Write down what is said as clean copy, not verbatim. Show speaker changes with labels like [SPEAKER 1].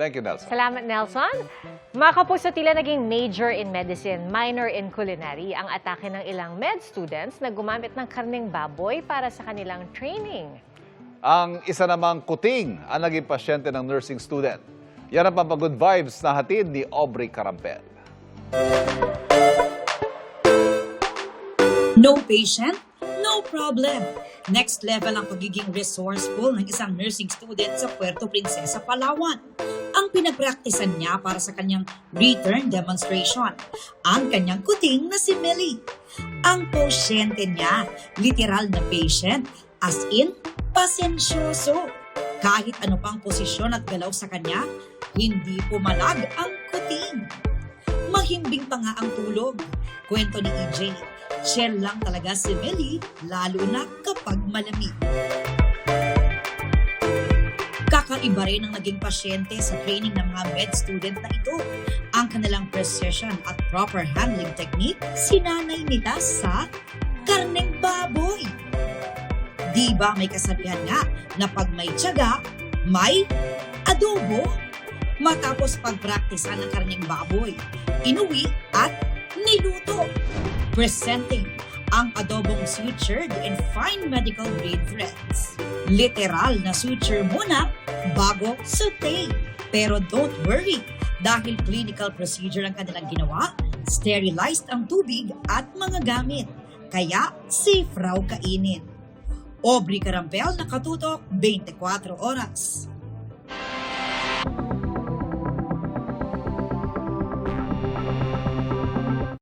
[SPEAKER 1] Thank you, Nelson.
[SPEAKER 2] Salamat, Nelson. Mga kapuso, tila naging major in medicine, minor in culinary ang atake ng ilang med students na gumamit ng karneng baboy para sa kanilang training.
[SPEAKER 1] Ang isa namang kuting ang naging pasyente ng nursing student. Yan ang pampagod vibes na hatid ni Aubrey Carampel.
[SPEAKER 3] No patient, no problem. Next level ang pagiging resourceful ng isang nursing student sa Puerto Princesa, Palawan. Ang pinagpraktisan niya para sa kanyang return demonstration, ang kanyang kuting na si Millie. Ang pasyente niya, literal na patient, as in, pasensyoso. Kahit ano pang posisyon at galaw sa kanya, hindi pumalag ang kuting. Mahimbing pa nga ang tulog. Kwento ni EJ, chill lang talaga si Millie, lalo na kapag malamig. Kakaiba rin ang naging pasyente sa training ng mga med student na ito. Ang kanilang precision at proper handling technique, sinanay nila sa karneng baboy. Di ba may kasabihan nga na pag may tiyaga, may adobo? Matapos pagpraktisan ng karneng baboy, inuwi at niluto. Presenting ang adobong sutured in fine medical grade threads. Literal na suture muna bago saute. Pero don't worry, dahil clinical procedure ang kanilang ginawa, sterilized ang tubig at mga gamit. Kaya safe raw kainin. Aubrey Carampel, Nakatutok, 24 Oras.